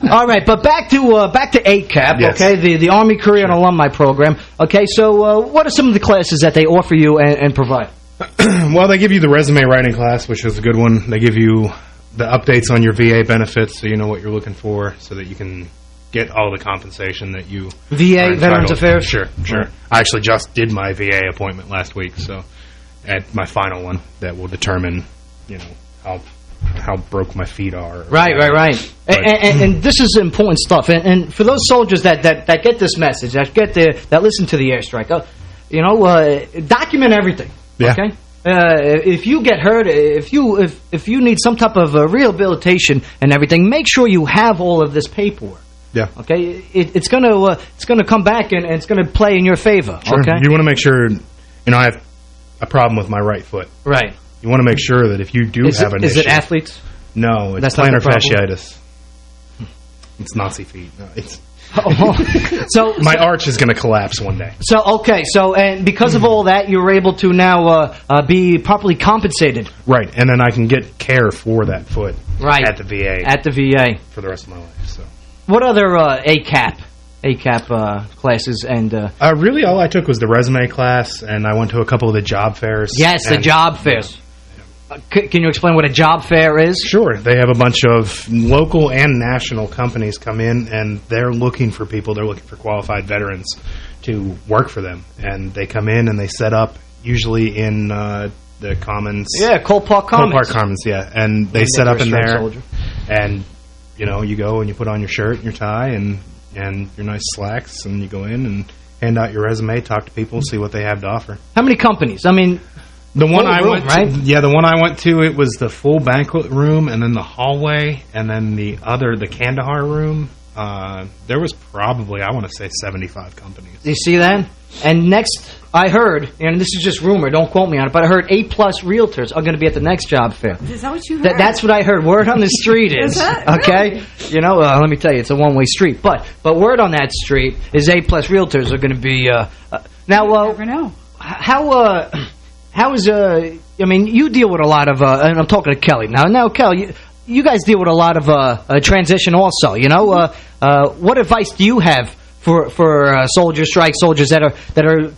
All right, but back to ACAP. Yes. Okay, the Army Career and Alumni Program. Okay, so what are some of the classes that they offer you and provide? Well, they give you the resume writing class, which is a good one. They give you the updates on your VA benefits, so you know what you're looking for, so that you can get all the compensation that you VA Veterans Affairs. Sure. I actually just did my VA appointment last week, so at my final one that will determine, you know, how broke my feet are. Right. And this is important stuff. And for those soldiers that get this message, that listen to the airstrike, you know, document everything. Yeah. Okay. If you get hurt, if you need some type of rehabilitation and everything, make sure you have all of this paperwork. Yeah. Okay. It's gonna come back and it's gonna play in your favor. Sure. Okay. You want to make sure. You know, I have a problem with my right foot. Right. You want to make sure that if you do have an issue, is it athletes? No, it's That's plantar not the problem? fasciitis. It's Nazi feet. No, it's. So my arch is going to collapse one day. So and because of all that, you're able to now be properly compensated. Right, and then I can get care for that foot. Right. At the VA. At the VA for the rest of my life. So. What other ACAP classes and? Really, all I took was the resume class, and I went to a couple of the job fairs. Yes, the job fairs. Can you explain what a job fair is? Sure. They have a bunch of local and national companies come in, and they're looking for people. They're looking for qualified veterans to work for them. And they come in and they set up, usually in the Commons. Yeah, Cole Park Commons. Cole Park Commons, yeah. And they set up in there. Soldier. And, you know, you go and you put on your shirt and your tie and your nice slacks, and you go in and hand out your resume, talk to people, see what they have to offer. How many companies? I mean... The one I went to, right? Yeah, the one I went to, it was the full banquet room, and then the hallway, and then the Kandahar room. There was probably, I want to say, 75 companies. You see that? And next, I heard, and this is just rumor, don't quote me on it, but I heard A+ realtors are going to be at the next job fair. Is that what you heard? That's what I heard. Word on the street is. Is that? Okay? Really? You know, let me tell you, it's a one-way street. But word on that street is A+ realtors are going to be... now, you never know. How is, I mean, you deal with a lot of, and I'm talking to Kelly. Now Kelly, you guys deal with a lot of transition also, you know? What advice do you have for soldiers, strike soldiers that are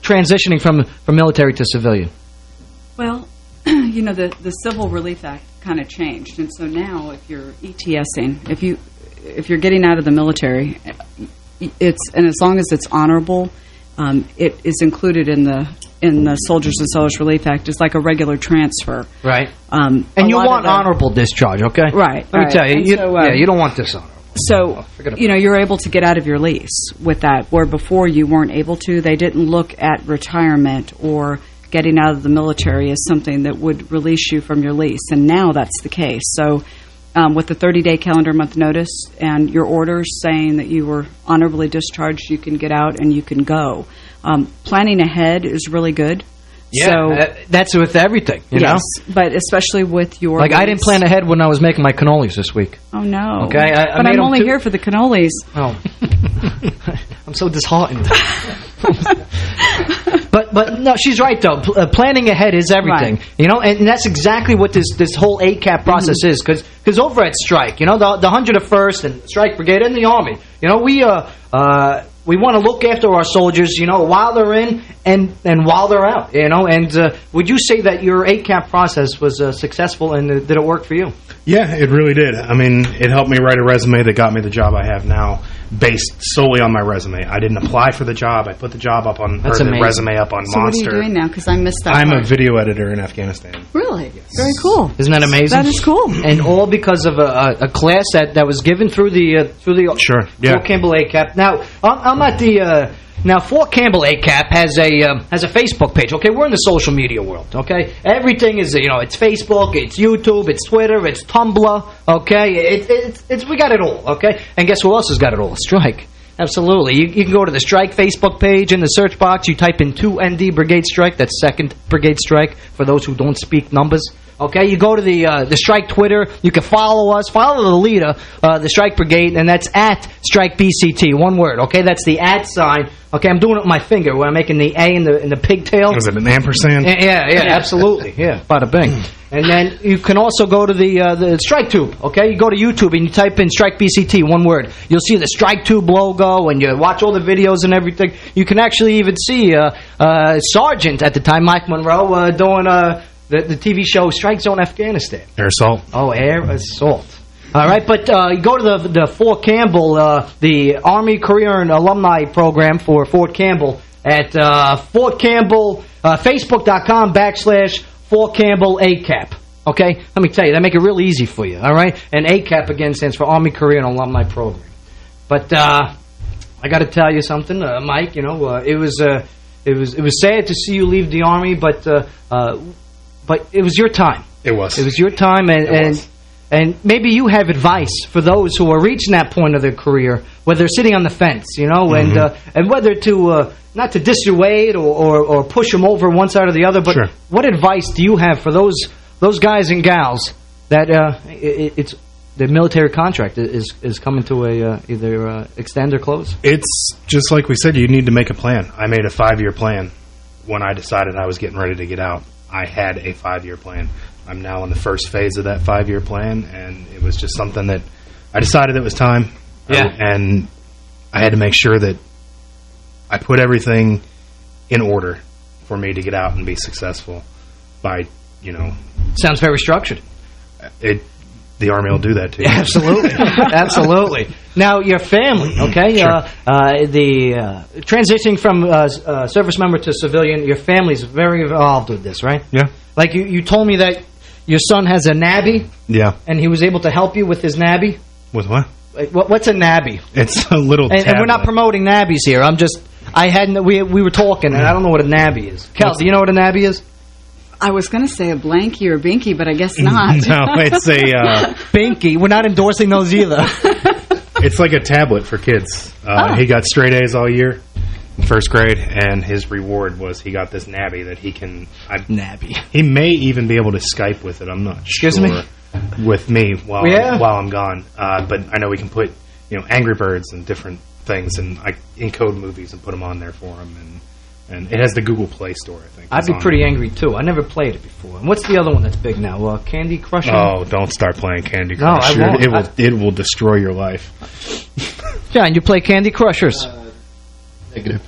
transitioning from military to civilian? Well, you know, the Civil Relief Act kind of changed. And so now if you're ETSing, if you're getting out of the military, and as long as it's honorable, it is included in the Soldiers and Soldiers Relief Act. It's like a regular transfer. Right. And you want honorable discharge, okay? Right. Let me tell you, you don't want dishonorable. So, you know, you're able to get out of your lease with that, where before you weren't able to. They didn't look at retirement or getting out of the military as something that would release you from your lease. And now that's the case. So with the 30-day calendar month notice and your orders saying that you were honorably discharged, you can get out and you can go. Planning ahead is really good. Yeah, so, that's with everything, you know? But especially with your... Like, I didn't plan ahead when I was making my cannolis this week. Oh, no. Okay? But I'm only here for the cannolis. Oh. I'm so disheartened. But no, she's right, though. Planning ahead is everything. Right. You know, and that's exactly what this whole ACAP process is. Because over at Strike, you know, the 101st and Strike Brigade and the Army, you know, we want to look after our soldiers, you know, while they're in and while they're out, you know. And would you say that your ACAP process was successful, and did it work for you? Yeah, it really did. I mean, it helped me write a resume that got me the job I have now, based solely on my resume. I didn't apply for the job. I put the job up on, That's or the amazing. resume up on So Monster. what are you doing now? Because I missed that I'm part. a video editor in Afghanistan. Really? Very cool. Isn't that amazing? That is cool. And all because of a class that was given through the Sure, yeah. Fort Campbell ACAP. Now I'm at the now Fort Campbell ACAP has a Facebook page. Okay, we're in the social media world. Okay, everything is it's Facebook, it's YouTube, it's Twitter, it's Tumblr. Okay, it's we got it all. Okay, and guess who else has got it all? Strike. Absolutely. You can go to the Strike Facebook page. In the search box, you type in 2ND Brigade Strike. That's 2nd Brigade Strike for those who don't speak numbers. Okay, you go to the Strike Twitter. You can follow us. Follow the leader, the Strike Brigade, and that's at Strike BCT. One word, okay? That's the @ sign. Okay, I'm doing it with my finger where I'm making the A in the pigtail. Was it an ampersand? Yeah, absolutely. Yeah, bada bing. And then you can also go to the Strike Tube, okay? You go to YouTube and you type in Strike BCT, one word. You'll see the Strike Tube logo, and you watch all the videos and everything. You can actually even see Sergeant at the time, Mike Monroe, doing the TV show Strike Zone Afghanistan. Air assault. Oh, air assault. All right, but you go to the Fort Campbell, the Army Career and Alumni Program for Fort Campbell at Fort Campbell, Facebook.com / Fort Campbell ACAP. Okay? Let me tell you, they make it real easy for you, all right? And ACAP, again, stands for Army Career and Alumni Program. But I got to tell you something, Mike, it was sad to see you leave the Army, but it was your time. It was. It was your time, and maybe you have advice for those who are reaching that point of their career, where they're sitting on the fence, and whether to not to dissuade or push them over one side or the other. But sure. What advice do you have for those guys and gals that it's the military contract is coming to either extend or close? It's just like we said. You need to make a plan. I made a 5-year plan when I decided I was getting ready to get out. I had a 5-year plan. I'm now in the first phase of that 5-year plan, and it was just something that I decided it was time. Yeah. And I had to make sure that I put everything in order for me to get out and be successful by, Sounds very structured. The Army will do that to you. Absolutely. Absolutely. Now, your family, okay? Sure. The transitioning from service member to civilian, your family's very involved with this, right? Yeah. Like you told me that your son has a nabby. Yeah. And he was able to help you with his nabby. With what? What's a nabby? It's a little tablet. And we're not promoting nabbies here. We were talking, and I don't know what a nabby is. Kel, do you know what a nabby is? I was going to say a blankie or binky, but I guess not. No, it's a... binky. We're not endorsing those either. It's like a tablet for kids. He got straight A's all year in first grade, and his reward was he got this nabby that he can... Nabby. He may even be able to Skype with it. I'm not Excuse sure. me? With me while I'm gone. But I know we can put Angry Birds and different things, and I encode movies and put them on there for him, and it has the Google Play Store, I think. I'd be pretty angry, too. I never played it before. And what's the other one that's big now? Candy Crush? Oh, don't start playing Candy Crush. No, I won't. It will destroy your life. John, you play Candy Crushers? Negative.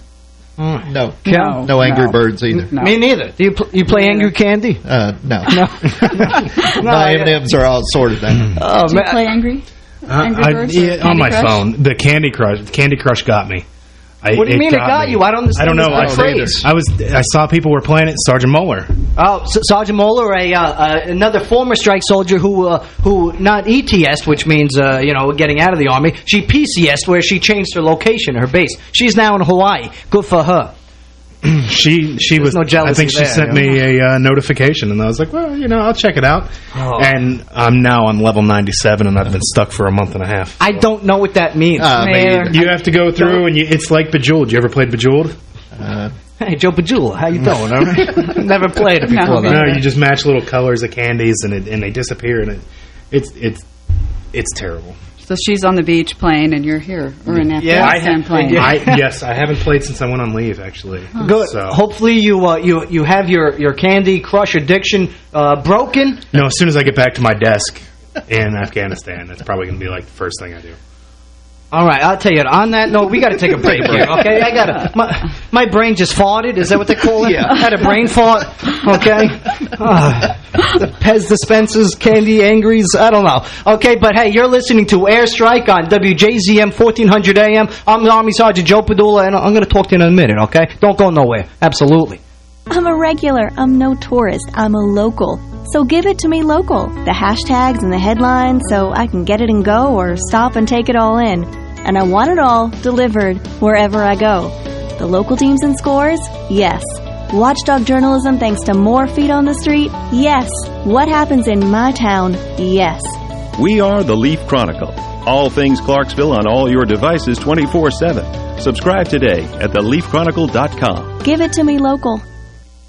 No Angry Birds either. No. Me neither. Do you play Angry Candy? No. No, M&Ms are all sorted out. Oh, Do you play Angry Birds? On my phone. The Candy Crush got me. What do you mean it got you? I don't understand. I don't know. I saw people were playing it. Sergeant Moeller. Oh, Sergeant Moeller, another former strike soldier who not ETS'd, which means getting out of the Army. She PCS'd, where she changed her location, her base. She's now in Hawaii. Good for her. She was. No jealousy. I think she sent me a notification, and I was like, well, I'll check it out. Oh. And I'm now on level 97, and I've been stuck for a month and a half. I don't know what that means. You have to go through, and it's like Bejeweled. You ever played Bejeweled? Hey, Joe Padula, how you doing? All right. Never played it before. No, you just match little colors of candies, and they disappear, and it's terrible. So she's on the beach playing, and you're here, or in Afghanistan playing. Yes, I haven't played since I went on leave, actually. Good. So. Hopefully you have your Candy Crush addiction broken. No, as soon as I get back to my desk in Afghanistan, that's probably going to be like the first thing I do. All right, I'll tell you. On that note, we got to take a break here, okay? I got to... My brain just farted. Is that what they call it? Yeah. I had a brain fart, okay? The Pez dispensers, candy, angries, I don't know. Okay, but hey, you're listening to Airstrike on WJZM 1400 AM. I'm Army Sergeant Joe Padula, and I'm going to talk to you in a minute, okay? Don't go nowhere. Absolutely. I'm a regular. I'm no tourist. I'm a local. So give it to me local. The hashtags and the headlines so I can get it and go or stop and take it all in. And I want it all delivered wherever I go. The local teams and scores? Yes. Watchdog journalism thanks to more feet on the street? Yes. What happens in my town? Yes. We are the Leaf Chronicle. All things Clarksville on all your devices 24/7. Subscribe today at theleafchronicle.com. Give it to me local.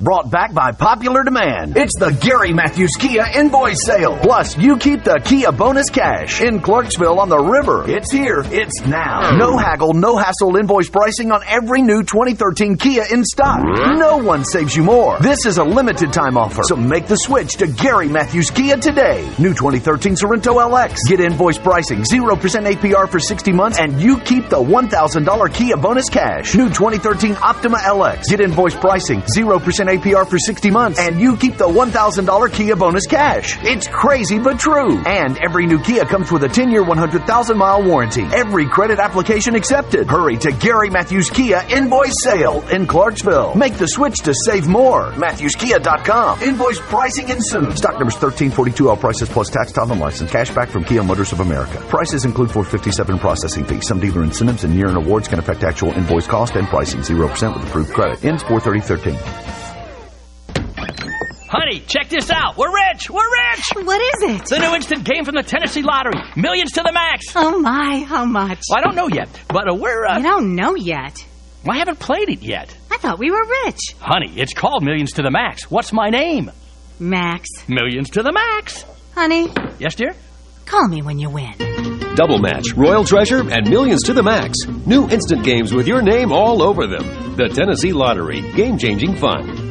Brought back by popular demand. It's the Gary Matthews Kia Invoice Sale. Plus, you keep the Kia bonus cash in Clarksville on the river. It's here. It's now. No haggle, no hassle invoice pricing on every new 2013 Kia in stock. No one saves you more. This is a limited time offer. So make the switch to Gary Matthews Kia today. New 2013 Sorrento LX. Get invoice pricing, 0% APR for 60 months, and you keep the $1,000 Kia bonus cash. New 2013 Optima LX. Get invoice pricing, 0% APR for 60 months, and you keep the $1,000 Kia bonus cash. It's crazy but true. And every new Kia comes with a 10-year, 100,000-mile warranty. Every credit application accepted. Hurry to Gary Matthews Kia Invoice Sale in Clarksville. Make the switch to save more. MatthewsKia.com. Invoice pricing ensues. Stock numbers 1342, all prices plus tax, title, and license. Cash back from Kia Motors of America. Prices include $457 processing fees. Some dealer incentives and year-end awards can affect actual invoice cost and pricing. 0% with approved credit. Ends 4/30/13. Honey, check this out. We're rich. We're rich. What is it? The new instant game from the Tennessee Lottery. Millions to the max. Oh, my. How much? Well, I don't know yet, but we're... You don't know yet? Well, I haven't played it yet. I thought we were rich. Honey, it's called Millions to the Max. What's my name? Max. Millions to the Max. Honey? Yes, dear? Call me when you win. Double Match, Royal Treasure, and Millions to the Max. New instant games with your name all over them. The Tennessee Lottery. Game-changing fun.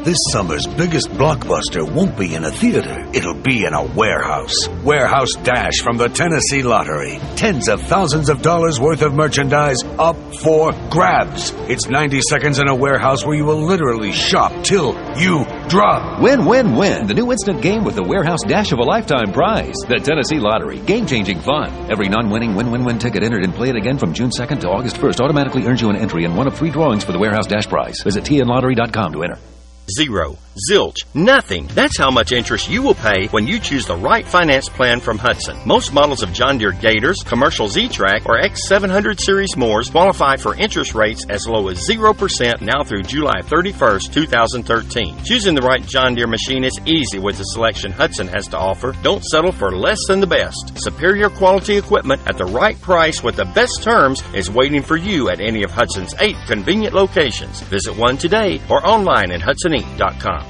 This summer's biggest blockbuster won't be in a theater. It'll be in a warehouse. Warehouse Dash from the Tennessee Lottery. Tens of thousands of dollars worth of merchandise up for grabs. It's 90 seconds in a warehouse where you will literally shop till you drop. Win, win, win. The new instant game with the Warehouse Dash of a lifetime prize. The Tennessee Lottery. Game-changing fun. Every non-winning win-win-win ticket entered and play it again from June 2nd to August 1st automatically earns you an entry in one of 3 drawings for the Warehouse Dash prize. Visit tnlottery.com to enter. Zero. Zilch. Nothing. That's how much interest you will pay when you choose the right finance plan from Hudson. Most models of John Deere Gators, commercial Z-Track, or X700 Series Moors qualify for interest rates as low as 0% now through July 31st, 2013. Choosing the right John Deere machine is easy with the selection Hudson has to offer. Don't settle for less than the best. Superior quality equipment at the right price with the best terms is waiting for you at any of Hudson's 8 convenient locations. Visit one today or online at HudsonInc.com.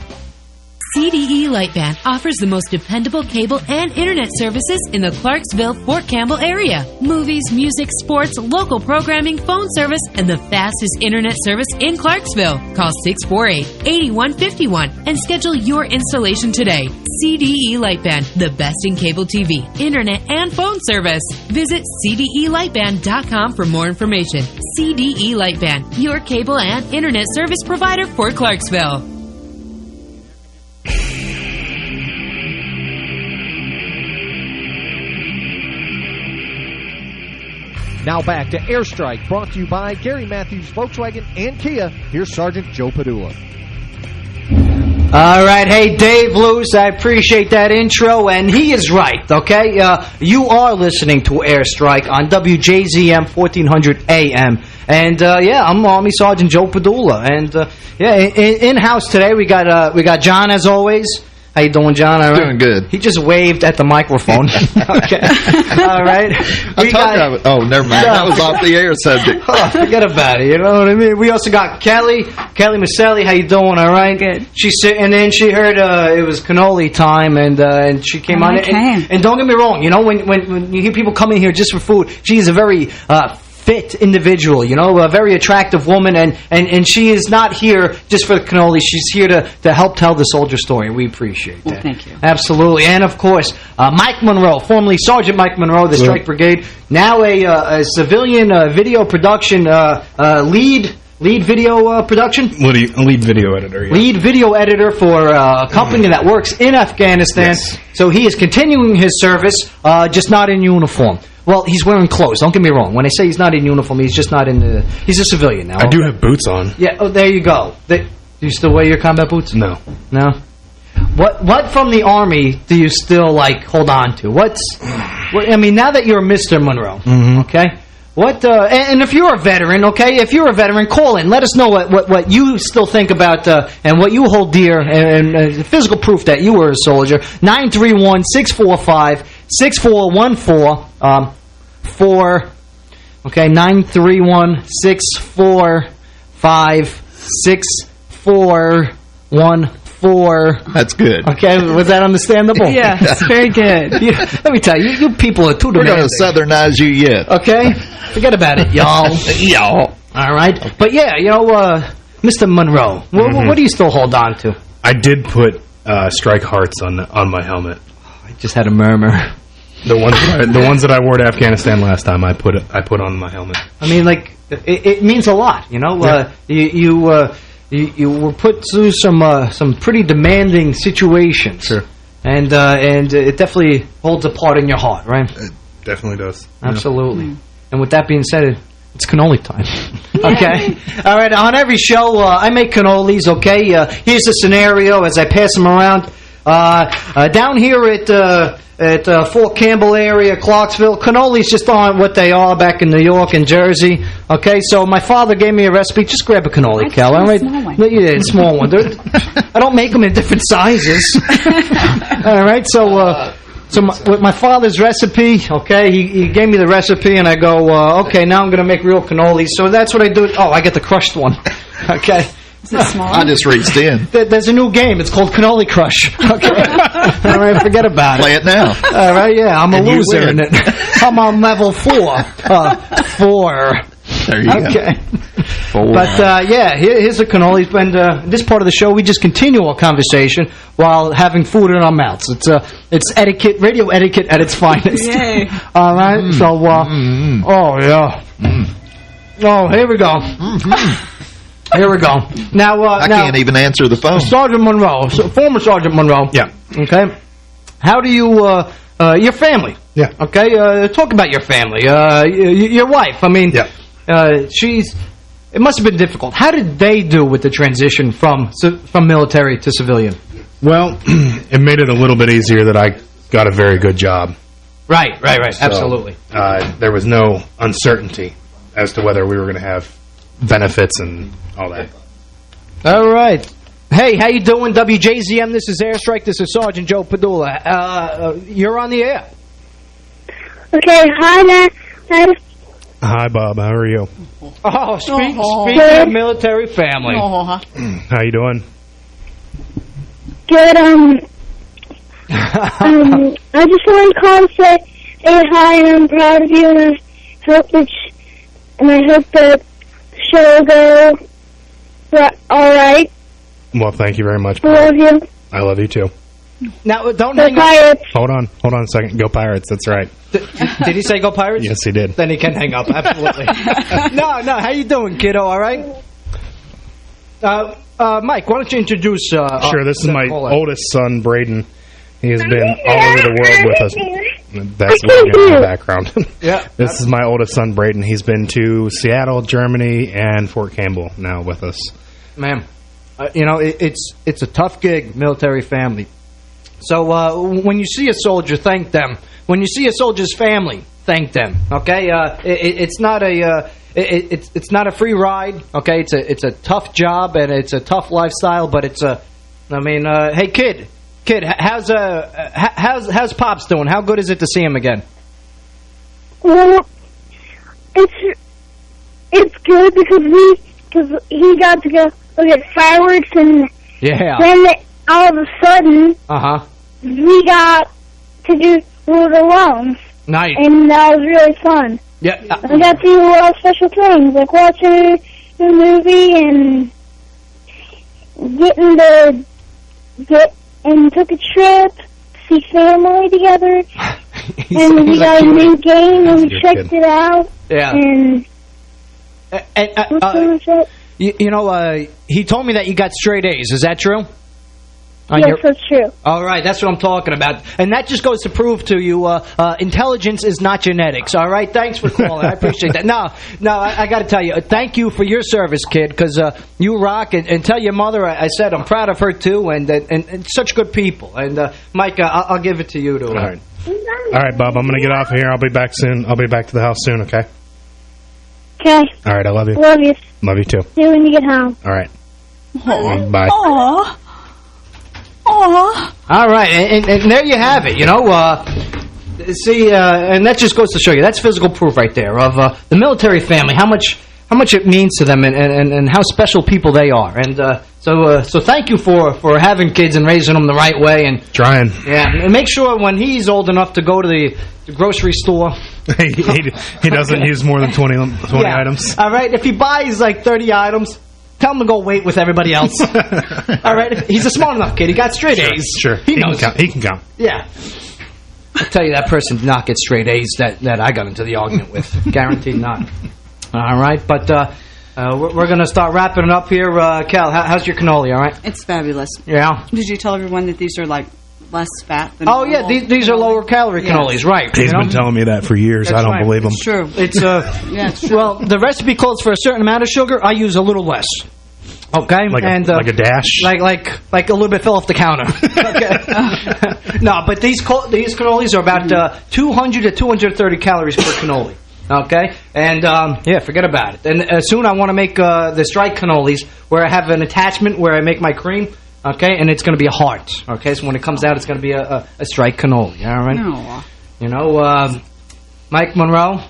CDE Lightband offers the most dependable cable and internet services in the Clarksville, Fort Campbell area. Movies, music, sports, local programming, phone service, and the fastest internet service in Clarksville. Call 648-8151 and schedule your installation today. CDE Lightband, the best in cable TV, internet, and phone service. Visit CDELightband.com for more information. CDE Lightband, your cable and internet service provider for Clarksville. Now back to Airstrike, brought to you by Gary Matthews, Volkswagen, and Kia. Here's Sergeant Joe Padula. All right, hey, Dave Loos, I appreciate that intro, and he is right, okay? You are listening to Airstrike on WJZM 1400 AM. And, I'm Army Sergeant Joe Padula. And, in-house today, we got John, as always. How you doing, John? All right? Doing good. He just waved at the microphone. Okay. All right. Never mind. That was off the air subject. Oh, forget about it. You know what I mean? We also got Kelly Maselli. How you doing? All right. Good. She's sitting in. She heard it was cannoli time, and she came on. And don't get me wrong. You know, when you hear people coming here just for food, she's a very fit individual, you know, a very attractive woman, and she is not here just for the cannoli. She's here to help tell the soldier story. We appreciate that. Well, thank you. Absolutely. And, of course, Mike Monroe, formerly Sergeant Mike Monroe, the Strike Brigade, now a civilian video production lead video production? Lead video editor, yeah. Lead video editor for a company that works in Afghanistan. Yes. So he is continuing his service, just not in uniform. Well, he's wearing clothes. Don't get me wrong. When I say he's not in uniform, he's just not in the... He's a civilian now. I do have boots on. Yeah, oh, there you go. Do you still wear your combat boots? No. No? What from the Army do you still, like, hold on to? I mean, now that you're Mr. Monroe, okay? And if you're a veteran, okay, if you're a veteran, call in. Let us know what you still think about and what you hold dear and physical proof that you were a soldier. 931-645-6414 okay, 931-645-6414. That's good. Okay, was that understandable? Yeah, it's very good. Let me tell you, you people are too demanding. We're going to southernize you yet. Okay? Forget about it, y'all. Y'all. All right? But yeah, you know, Mr. Monroe, what do you still hold on to? I did put strike hearts on my helmet. I just had a murmur. The ones that I wore to Afghanistan last time, I put on my helmet. I mean, like, it means a lot, you know? Yeah. You were put through some pretty demanding situations. Sure. And it definitely holds a part in your heart, right? It definitely does. Absolutely. Yeah. And with that being said, it's cannoli time. Okay? All right, on every show, I make cannolis, okay? Here's the scenario as I pass them around. Down here at Fort Campbell area, Clarksville, cannolis just aren't what they are back in New York and Jersey. Okay, so my father gave me a recipe. Just grab a cannoli, Cal. All right? Small one. Yeah, small one. I don't make them in different sizes. All right, so with my father's recipe, okay, he gave me the recipe, and I go, okay, now I'm going to make real cannolis. So that's what I do. Oh, I get the crushed one. Okay. Is it small? I just reached in. There's a new game. It's called Cannoli Crush. Okay. All right, forget about it. Play it now. All right, yeah, I'm a loser in it. I'm on level 4. 4. There you go. Okay. 4. But, yeah, here's the cannolis. And this part of the show, we just continue our conversation while having food in our mouths. It's etiquette, radio etiquette at its finest. Yay. All right, so, oh, yeah. Oh, here we go. Here we go. Now, I can't even answer the phone. Sergeant Monroe, former Sergeant Monroe. Yeah. Okay. How do you, your family? Yeah. Okay. Talk about your family. Your wife. I mean, yeah. It must have been difficult. How did they do with the transition from military to civilian? Well, it made it a little bit easier that I got a very good job. Right. So, absolutely. There was no uncertainty as to whether we were going to have benefits and all that. All right. Hey, how you doing, WJZM? This is Airstrike. This is Sergeant Joe Padula. You're on the air. Okay, hi there. Hi, Bob. How are you? Oh, speaking of military family. How you doing? Good. I just wanted to call and say hi, and I'm proud of you, and I hope that show will go all right. Well, thank you very much. I love you. I love you too. Now, don't go hang Pirates. up. Hold on a second. Go Pirates. That's right. Did he say go Pirates? Yes, he did. Then he can hang up. Absolutely. No. How you doing, kiddo? All right. Mike, why don't you introduce? Sure. This is my oldest son, Braden. He has been all over the world with us. That's what in the background. Yeah. This is my oldest son, Braden. He's been to Seattle, Germany, and Fort Campbell now with us. Man, you know, it's a tough gig, military family. So when you see a soldier, thank them. When you see a soldier's family, thank them. Okay, it's not a free ride. Okay, it's a tough job and it's a tough lifestyle. But it's a, I mean, hey kid, how's Pops doing? How good is it to see him again? Well, it's good because he got to go look at fireworks, and then all of a sudden we got to do it alone. Nice. And that was really fun. Yeah. I got to do a lot of special things, like watching the movie and and took a trip, see family together, and we got a new game and we checked it out. Yeah. And you know, he told me that you got straight A's. Is that true? Yes, that's true. All right, that's what I'm talking about. And that just goes to prove to you intelligence is not genetics, all right? Thanks for calling. I appreciate that. No, I got to tell you, thank you for your service, kid, because you rock. And tell your mother I said I'm proud of her, too, and such good people. And, Mike, I'll give it to you, too. All right. All right, Bob, I'm going to get off of here. I'll be back soon. I'll be back to the house soon, okay? Okay. All right, I love you. Love you. Love you, too. See you when you get home. All right. Aww. Bye. Aww. Aww. All right, and there you have it, you know. See, and that just goes to show you, that's physical proof right there of the military family, how much it means to them and how special people they are. And so thank you for having kids and raising them the right way. And trying. Yeah, and make sure when he's old enough to go to the grocery store. he doesn't use more than 20 items. All right, if he buys like 30 items, tell him to go wait with everybody else. All right, he's a smart enough kid. He got straight A's. Sure, he knows. He can count. Yeah. I'll tell you, that person did not get straight A's that I got into the argument with. Guaranteed not. All right, but we're going to start wrapping it up here. Cal, how's your cannoli, all right? It's fabulous. Yeah. Did you tell everyone that these are, like, less fat than normal? Yeah, these are lower calorie cannolis, right. He's been telling me that for years. That's I don't right. believe him. It's true. It's yeah, it's true. Well, the recipe calls for a certain amount of sugar. I use a little less. Okay, like a dash, like a little bit fell off the counter. Okay. No, but these cannolis are about 200 to 230 calories per cannoli. Okay, and yeah, forget about it. And soon I want to make the Strike cannolis where I have an attachment where I make my cream. Okay, and it's going to be a heart. Okay, so when it comes out, it's going to be a Strike cannoli. All right. No. You know, Mike Monroe,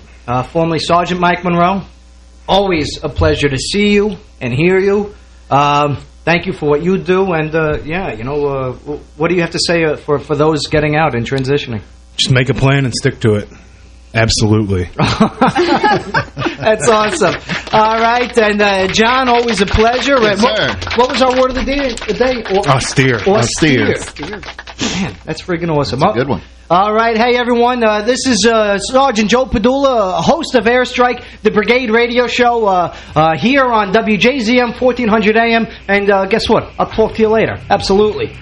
formerly Sergeant Mike Monroe. Always a pleasure to see you and hear you. Thank you for what you do, and yeah, you know, what do you have to say for those getting out and transitioning? Just make a plan and stick to it. Absolutely. That's awesome. All right, and John, always a pleasure. Yes, sir. What was our word of the day? Austere. Austere. Man, that's freaking awesome. That's a good one. All right. Hey, everyone. This is Sergeant Joe Padula, host of Airstrike, the Brigade radio show here on WJZM 1400 AM. And guess what? I'll talk to you later. Absolutely.